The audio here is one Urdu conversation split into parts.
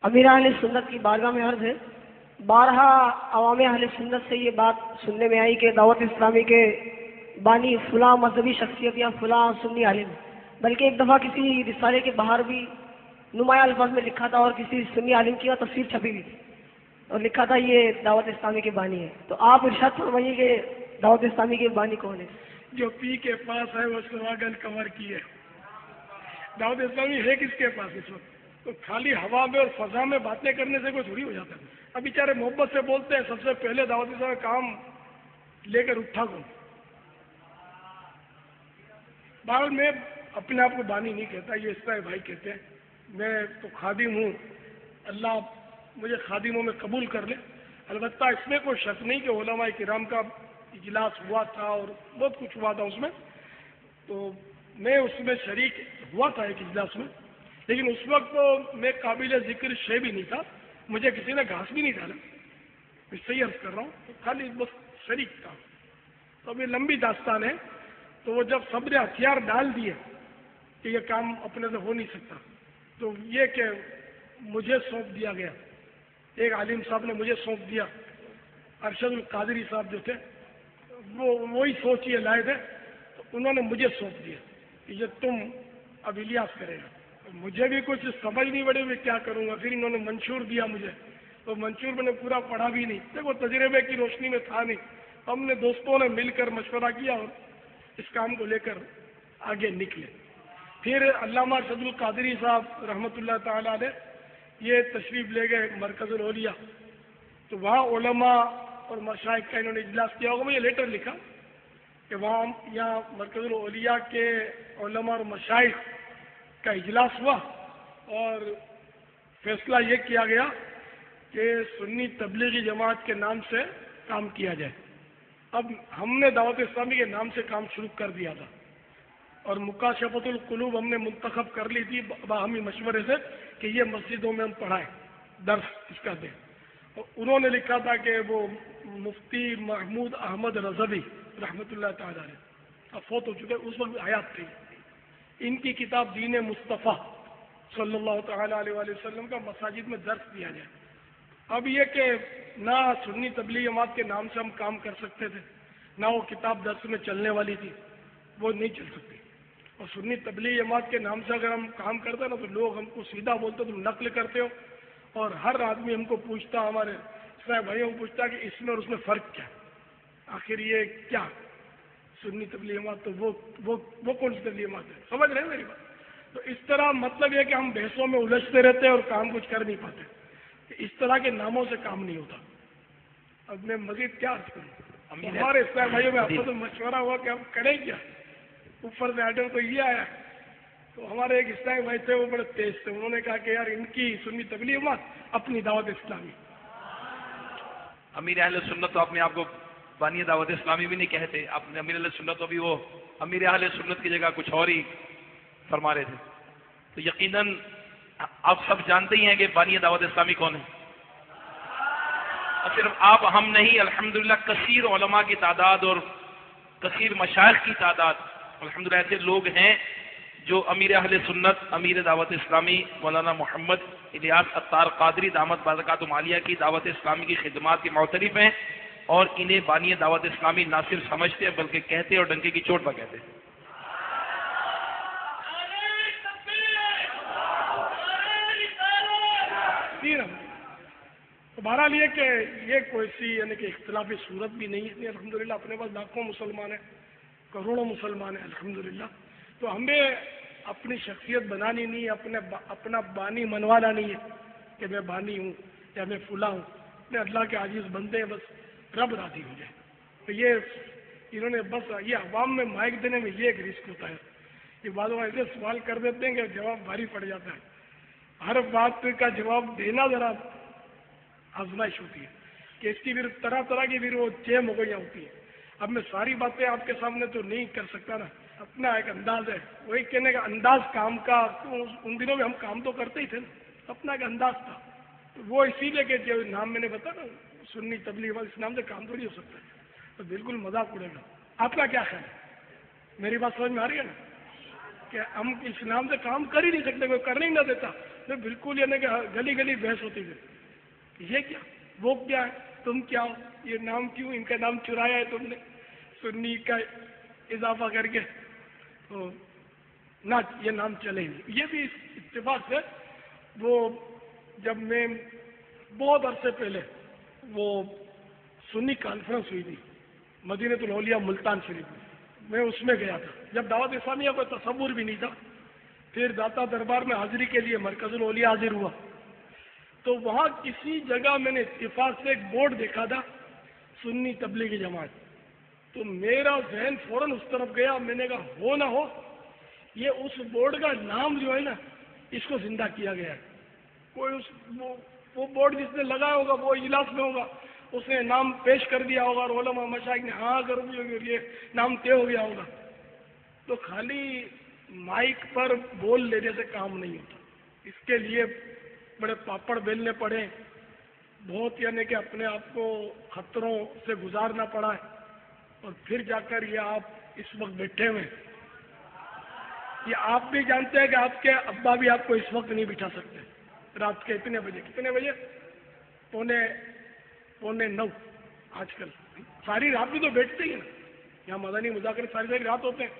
امیر اہل سنت کی بارگاہ میں عرض ہے، بارہا عوام اہل سنت سے یہ بات سننے میں آئی کہ دعوت اسلامی کے بانی فلاں مذہبی شخصیت یا فلاں سنی عالم، بلکہ ایک دفعہ کسی رسالے کے باہر بھی نمایاں الفاظ میں لکھا تھا اور کسی سنی عالم کی تصویر چھپی ہوئی تھی اور لکھا تھا یہ دعوت اسلامی کے بانی ہے. تو آپ ارشاد فرمائیے کہ دعوت اسلامی کے بانی کون ہے؟ جو پی کے پاس ہے وہ سواگن کور کی ہے. دعوت اسلامی ہے کس کے پاس اس وقت؟ تو خالی ہوا میں اور فضا میں باتیں کرنے سے کوئی تھوڑی ہو جاتا ہے. اب بیچارے محبت سے بولتے ہیں، سب سے پہلے دعوت اسلامی کام لے کر اٹھا کون؟ بہرحال میں اپنے آپ کو بانی نہیں کہتا، یہ اس طرح بھائی کہتے ہیں. میں تو خادم ہوں، اللہ مجھے خادموں میں قبول کر لے. البتہ اس میں کوئی شک نہیں کہ علماء کرام کا اجلاس ہوا تھا اور بہت کچھ ہوا تھا اس میں، تو میں اس میں شریک ہوا تھا ایک اجلاس میں، لیکن اس وقت تو میں قابل ذکر شے بھی نہیں تھا، مجھے کسی نے گھاس بھی نہیں ڈالا. میں صحیح عرض کر رہا ہوں، خالی بس شریک تھا. تو اب یہ لمبی داستان ہے. تو وہ جب سب نے ہتھیار ڈال دیے کہ یہ کام اپنے سے ہو نہیں سکتا، تو یہ کہ مجھے سونپ دیا گیا. ایک عالم صاحب نے مجھے سونپ دیا، ارشد القادری صاحب جو تھے وہ وہی سوچیے لائے تھے، تو انہوں نے مجھے سونپ دیا کہ یہ تم اب الیاس کرے گا. مجھے بھی کچھ سمجھ نہیں پڑی میں کیا کروں گا. پھر انہوں نے منشور دیا مجھے، تو منشور میں نے پورا پڑھا بھی نہیں، دیکھو تجربے کی روشنی میں تھا نہیں. ہم نے دوستوں نے مل کر مشورہ کیا اور اس کام کو لے کر آگے نکلے. پھر علامہ ارشد القادری صاحب رحمۃ اللہ تعالی علیہ یہ تشریف لے گئے مرکز الاولیاء، تو وہاں علماء اور مشائخ کا انہوں نے اجلاس کیا ہوگا. میں یہ لیٹر لکھا کہ وہاں یہاں مرکز الاولیاء کے علماء اور مشائخ کا اجلاس ہوا اور فیصلہ یہ کیا گیا کہ سنی تبلیغی جماعت کے نام سے کام کیا جائے. اب ہم نے دعوت اسلامی کے نام سے کام شروع کر دیا تھا اور مکاشفۃ القلوب ہم نے منتخب کر لی تھی باہمی مشورے سے کہ یہ مسجدوں میں ہم پڑھائیں، درس اس کا دیں. اور انہوں نے لکھا تھا کہ وہ مفتی محمود احمد رضوی رحمۃ اللہ تعالی علیہ اب فوت ہو چکے، اس وقت حیات تھی. ان کی کتاب دین مصطفیٰ صلی اللہ تعالی علیہ وآلہ وسلم کا مساجد میں درس دیا جائے. اب یہ کہ نہ سنی تبلیغ جماعت کے نام سے ہم کام کر سکتے تھے، نہ وہ کتاب درس میں چلنے والی تھی، وہ نہیں چل سکتی. اور سنی تبلیغ جماعت کے نام سے اگر ہم کام کرتے نا تو لوگ ہم کو سیدھا بولتے تم نقل کرتے ہو، اور ہر آدمی ہم کو پوچھتا، ہمارے صاحب بھائیوں کو پوچھتا کہ اس میں اور اس میں فرق کیا، آخر یہ کیا سنی تبلیغ جماعت تو وہ کون سی تبلیغ جماعت ہے؟ سمجھ رہے ہیں میری بات؟ تو اس طرح مطلب یہ کہ ہم بحثوں میں الجھتے رہتے ہیں اور کام کچھ کر نہیں پاتے. اس طرح کے ناموں سے کام نہیں ہوتا. اب میں مزید کیا عرض کروں؟ ہمارے اسلام بھائیوں میں آپ کو مشورہ ہوا کہ ہم کریں کیا، اوپر سے آرڈر تو یہ آیا. تو ہمارے ایک اسلامی بھائی تھے، وہ بڑے تیز تھے، انہوں نے کہا کہ یار ان کی سنی تبلیغ جماعت اپنی دعوت اسلامی. امیر اہل سنت تو اپنے آپ کو بانی دعوت اسلامی بھی نہیں کہتے، آپ نے امیر اہل سنت تو بھی وہ امیر اہل سنت کی جگہ کچھ اور ہی فرما رہے تھے. تو یقیناً آپ سب جانتے ہی ہیں کہ بانی دعوت اسلامی کون ہے. اور صرف آپ ہم نہیں، الحمدللہ کثیر علماء کی تعداد اور کثیر مشائخ کی تعداد الحمدللہ ایسے لوگ ہیں جو امیر اہل سنت امیر دعوت اسلامی مولانا محمد الیاس عطار قادری دامت برکاتہم عالیہ کی دعوت اسلامی کی خدمات کے معترف ہیں، اور انہیں بانی دعوت اسلامی نہ صرف سمجھتے ہیں بلکہ کہتے اور ڈنکے کی چوٹ پر کہتے ہیں. تو بہرحال یہ کہ یہ کوئی سی یعنی کہ اختلافی صورت بھی نہیں ہے. الحمدللہ اپنے پاس لاکھوں مسلمان ہیں، کروڑوں مسلمان ہیں الحمدللہ. تو ہمیں اپنی شخصیت بنانی نہیں ہے، اپنا بانی منوانا نہیں ہے کہ میں بانی ہوں یا میں فلاں ہوں. میں اللہ کے عاجز بندے ہیں، بس رب راضی ہو جائے. تو یہ انہوں نے بس یہ عوام میں مائک دینے میں یہ ایک رسک ہوتا ہے. یہ بعض ایسے سوال کر دیتے ہیں کہ جواب بھاری پڑ جاتا ہے. ہر بات کا جواب دینا ذرا آزمائش ہوتی ہے کہ اس کی پھر طرح طرح کی پھر وہ چیم ہو گئی ہوتی ہے. اب میں ساری باتیں آپ کے سامنے تو نہیں کر سکتا نا، اپنا ایک انداز ہے، وہی کہنے کا انداز کام کا. ان دنوں میں ہم کام تو کرتے ہی تھے نا، اپنا ایک انداز تھا. تو وہ اسی لیے کہ جو نام میں نے بتایا نا سنی تبلیغ اس نام سے کام تھوڑی ہو سکتا ہے. تو بالکل مذاق اڑے گا. آپ کا کیا خیال ہے؟ میری بات سمجھ میں آ رہی ہے نا کہ ہم اس نام سے کام کر ہی نہیں سکتے، کوئی کرنے ہی نہ دیتا میں بالکل یعنی کہ گلی گلی بحث ہوتی تھی، یہ کیا، وہ کیا ہے، تم کیا ہو، یہ نام کیوں، ان کا نام چرایا ہے تم نے سنی کا اضافہ کر کے، تو نہ یہ نام چلے ہی نہیں۔ یہ بھی اتفاق سے وہ جب میں بہت عرصے پہلے وہ سنی کانفرنس ہوئی تھی مدینۃ الاولیاء ملتان شریف میں اس میں گیا تھا، جب دعوت اسلامیہ کو تصور بھی نہیں تھا، پھر داتا دربار میں حاضری کے لیے مرکز الاولیاء حاضر ہوا، تو وہاں کسی جگہ میں نے اتفاق سے ایک بورڈ دیکھا تھا سنی تبلیغی جماعت، تو میرا ذہن فوراً اس طرف گیا، میں نے کہا ہو نہ ہو یہ اس بورڈ کا نام جو ہے نا اس کو زندہ کیا گیا ہے، کوئی وہ بورڈ جس نے لگایا ہوگا وہ اجلاس میں ہوگا، اس نے نام پیش کر دیا ہوگا اور علماء مشائخ نے ہاں کر دی ہوگی اور یہ نام طے ہو گیا ہوگا۔ تو خالی مائک پر بول لینے سے کام نہیں ہوتا، اس کے لیے بڑے پاپڑ بیلنے پڑے، بہت یعنی کہ اپنے آپ کو خطروں سے گزارنا پڑا ہے، اور پھر جا کر یہ آپ اس وقت بیٹھے ہوئے، یہ آپ بھی جانتے ہیں کہ آپ کے ابا بھی آپ کو اس وقت نہیں بٹھا سکتے، رات کے اتنے بجے، کتنے بجے، پونے 9 آج کل ساری رات بھی تو بیٹھتے ہی ہیں نا، یہاں مدنی مذاکرے ساری رات ہوتے ہیں،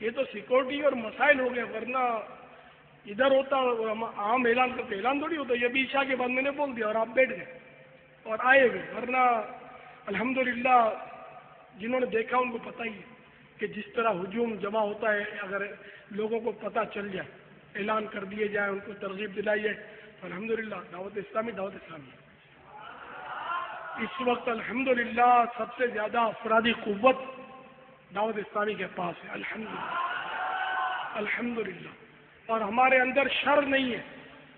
یہ تو سیکورٹی اور مسائل ہو گئے، ورنہ ادھر ہوتا عام اعلان کرتے، اعلان تھوڑی ہوتا، یہ بھی عشاء کے بعد میں نے بول دیا اور آپ بیٹھ گئے اور آئے گئے، ورنہ الحمدللہ جنہوں نے دیکھا ان کو پتہ ہی ہے کہ جس طرح ہجوم جمع ہوتا ہے، اگر لوگوں کو پتہ چل جائے، اعلان کر دیے جائیں، ان کو ترغیب دلائی جائے، تو الحمدللہ دعوت اسلامی اس وقت الحمدللہ سب سے زیادہ افرادی قوت دعوت اسلامی کے پاس ہے، الحمدللہ، اور ہمارے اندر شر نہیں ہے،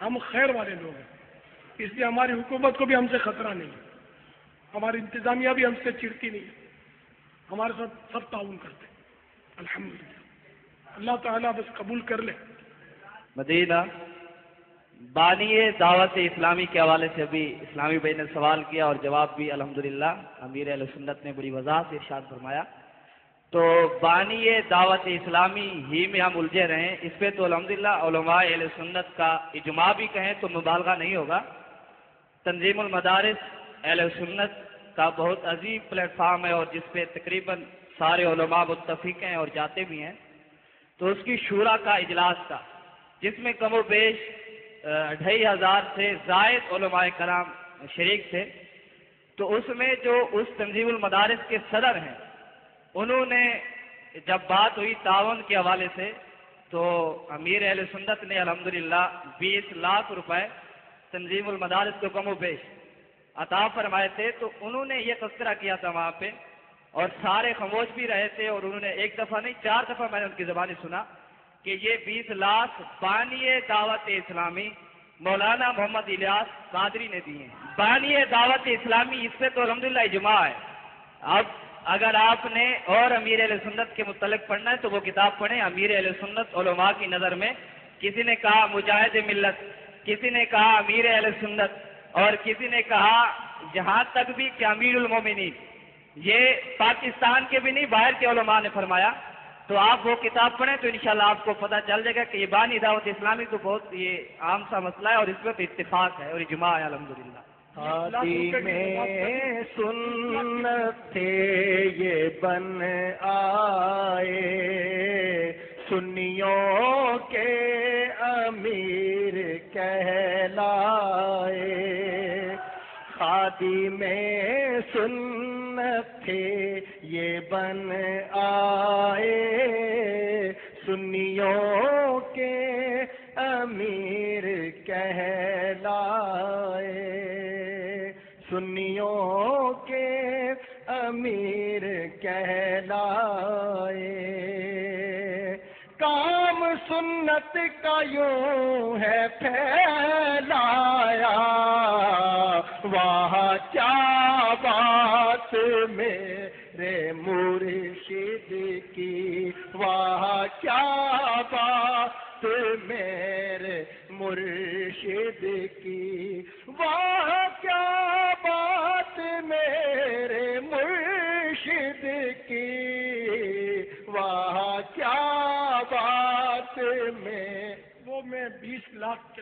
ہم خیر والے لوگ ہیں، اس لیے ہماری حکومت کو بھی ہم سے خطرہ نہیں ہے، ہماری انتظامیہ بھی ہم سے چڑتی نہیں ہے، ہمارے ساتھ سب تعاون کرتے ہیں، الحمدللہ، اللہ تعالیٰ بس قبول کر لے۔ مدینہ بانی دعوت اسلامی کے حوالے سے بھی اسلامی بھائی نے سوال کیا اور جواب بھی الحمدللہ امیر اہل سنت نے بڑی وضاحت سے ارشاد فرمایا، تو بانی دعوت اسلامی ہی میں ہم الجھے رہیں، اس پہ تو الحمدللہ علماء اہل سنت کا اجماع بھی کہیں تو مبالغہ نہیں ہوگا۔ تنظیم المدارس اہل سنت کا بہت عظیم پلیٹ فارم ہے اور جس پہ تقریباً سارے علماء متفق ہیں اور جاتے بھی ہیں، تو اس کی شورا کا اجلاس تھا جس میں کم و بیش 2500 سے زائد علماء کرام شریک تھے، تو اس میں جو اس تنظیم المدارس کے صدر ہیں انہوں نے جب بات ہوئی تعاون کے حوالے سے، تو امیر اہل سنت نے الحمدللہ 20 لاکھ روپے تنظیم المدارس کو کم و بیش عطا فرمائے تھے، تو انہوں نے یہ تذکرہ کیا تھا وہاں پہ اور سارے خاموش بھی رہے تھے، اور انہوں نے ایک دفعہ نہیں 4 دفعہ میں نے ان کی زبانی سنا کہ یہ 20 لاکھ بانی دعوت اسلامی مولانا محمد الیاس قادری نے دیے ہیں۔ بانی دعوت اسلامی اس سے تو الحمدللہ اجماع ہے۔ اب اگر آپ نے اور امیر اہل سنت کے متعلق پڑھنا ہے تو وہ کتاب پڑھیں، امیر اہل سنت علماء کی نظر میں، کسی نے کہا مجاہد ملت، کسی نے کہا امیر اہل سنت، اور کسی نے کہا جہاں تک بھی کہ امیر المومنین، یہ پاکستان کے بھی نہیں باہر کے علماء نے فرمایا، تو آپ وہ کتاب پڑھیں تو انشاءاللہ آپ کو پتہ چل جائے گا کہ یہ بانی دعوت اسلامی تو بہت یہ عام سا مسئلہ ہے اور اس میں تو اتفاق ہے اور اجماع ہے الحمدللہ۔ خادم سنت تھے یہ بن آئے، سنیوں کے امیر کہلائے، خادم سنت تھے یہ بن آئے، سنیوں کے امیر کہلائے، سنیوں کے امیر کہلائے، کام سنت کا یوں ہے پھیلایا، وہاں کیا بات میرے مرشد کی، وہاں کیا بات میرے مرشد کی، وہاں کیا بات میرے مرشد کی، وہاں کیا بات میں، وہ میں 20 لاکھ کے